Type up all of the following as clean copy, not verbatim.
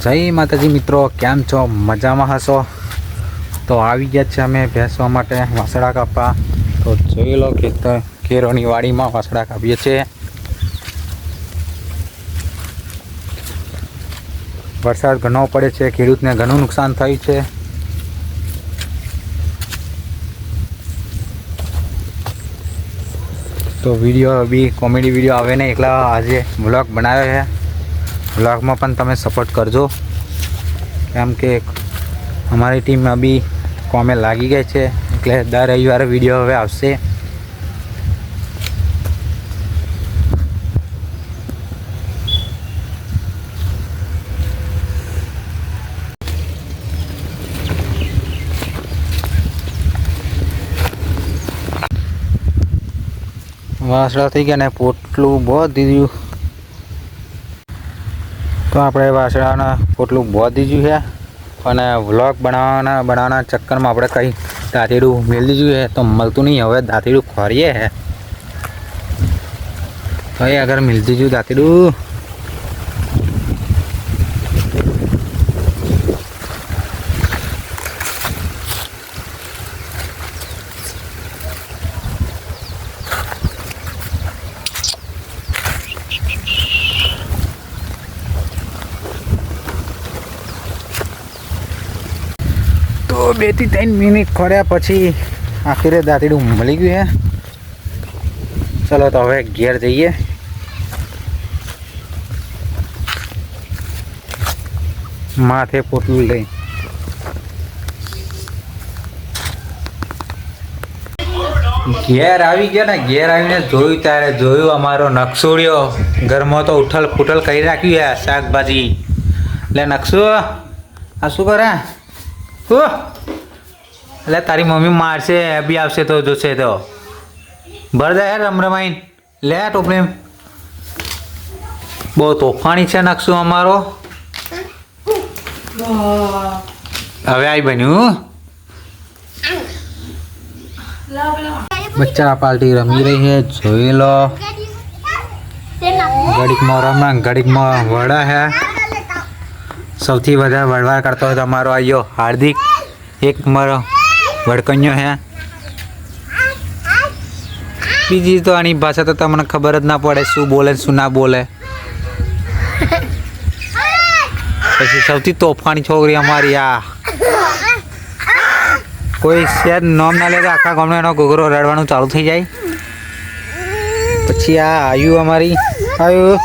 જય માતાજી મિત્રો, કેમ છો? મજામાં હશો? તો આવી ગયા છે અમે ભેંસવા માટે વાસડા કાપવા. તો જોઈ લો કેરોની વાડીમાં વાસડા કાપીએ છીએ. વરસાદ ઘણો પડે છે, ખેડૂતને ઘણું નુકસાન થયું છે. તો વિડીયો બી કોમેડી વિડીયો આવે ને એકલા આજે વ્લોગ બનાવ્યો છે. વ્લોગમાં પણ તમે સપોર્ટ કરજો, કેમ કે અમારી ટીમ બી કોમે લાગી ગઈ છે, એટલે દર રવિવારે વિડીયો હવે આવશે. વાસડા થઈ ગયા ને પોટલું બહુ દીધું. તો આપણે વાસડાના પોટલું બહુ દીધું છે, અને વ્લોગ બનાવવાના ચક્કરમાં આપણે કંઈ દાંતેડું મેળ દીધું છે તો મળતું નહીં. હવે દાંતેડું ખોરીએ છે, કઈ આગળ મિલ દીધું દાંતેડું. તો 2 થી 3 મિનિટ ખોર્યા પછી આખરે દાંતેડું મળી ગયું છે. ચલો તો હવે ઘેર જઈએ. માથે પોટલું લઈ ઘેર આવી ગયા ને. ઘેર આવીને જોયું ત્યારે જોયું અમારો નકસોડિયો ઘરમાં તો ઉઠલ ફૂટલ કરી રાખ્યું છે શાકભાજી. એટલે નકશો આ શું કરે? એટલે તારી મમ્મી મારશે, બી આવશે તો જોશે તો ભર દે રમરમાઈન. લે ટોપલી, બહુ તોફાની છે નકશો અમારો. હવે આવી બન્યું. બચ્ચા પાર્ટી રમી રહી છે, જોઈ લો. ઘડીકમાં રમવા ઘડીકમાં વડા છે. સૌથી વધારે વડવાર કરતો હોય તો અમારો આવ્યો હાર્દિક, એક મારો વડકન્યો છે. બીજી તો આની ભાષા તો તમને ખબર જ ના પડે શું બોલે શું ના બોલે. પછી સૌથી તોફાની છોકરી અમારી આ, કોઈ શેર નામ ના લે તો આખા ગામનો એનો ઘોઘરો રડવાનું ચાલુ થઈ જાય. પછી આ આયુ અમારી આયુ,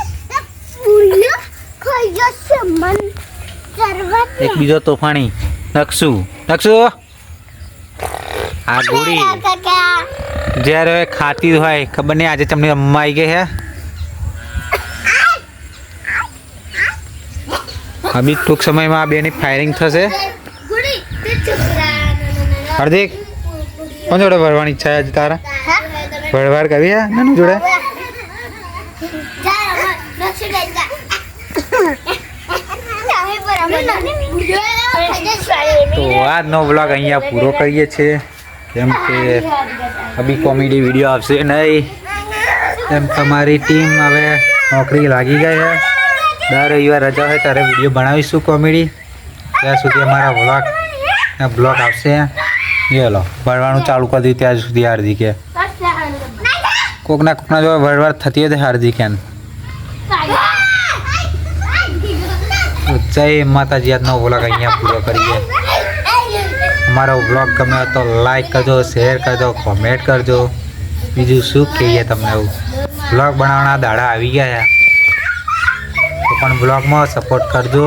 એક બીજો તોફાની નકશુ. આ ગોળી જ્યારે ખાતી હોય ખબર નહીં આજે તમને અમ્મા આવી ગઈ છે. અભી ટૂંક સમયમાં આ બેની ફાયરિંગ થશે. હાર્દિક, કોણ જોડે ભરવાની ઈચ્છા છે તારા? ભરવાર કરવી છે નાનું જોડે? તો આજનો વ્લોગ અહીંયા પૂરો કરીએ છીએ, કેમ કે અભી કોમેડી વિડીયો આવશે નહીં. એમ તમારી ટીમ હવે નોકરી લાગી ગઈ છે. દર રવિવાર રજા હોય ત્યારે વિડીયો બનાવીશું કોમેડી. ત્યાં સુધી અમારા બ્લોગ આવશે. લો ભરવાનું ચાલુ કરી દીધું ત્યાં સુધી હાર્દિકે. કોકના જો ભરવાર થતી હોય તો હાર્દિક એમ. જય માતાજી, આજનો વ્લોગ અહીંયા પૂરો કરીએ. અમારો વ્લોગ ગમે તો લાઈક કરજો, શેર કરજો, કોમેન્ટ કરજો. બીજું શું કહીએ તમને? વ્લોગ બનાવવાના દાડા આવી ગયા તો પણ વ્લોગમાં સપોર્ટ કરજો.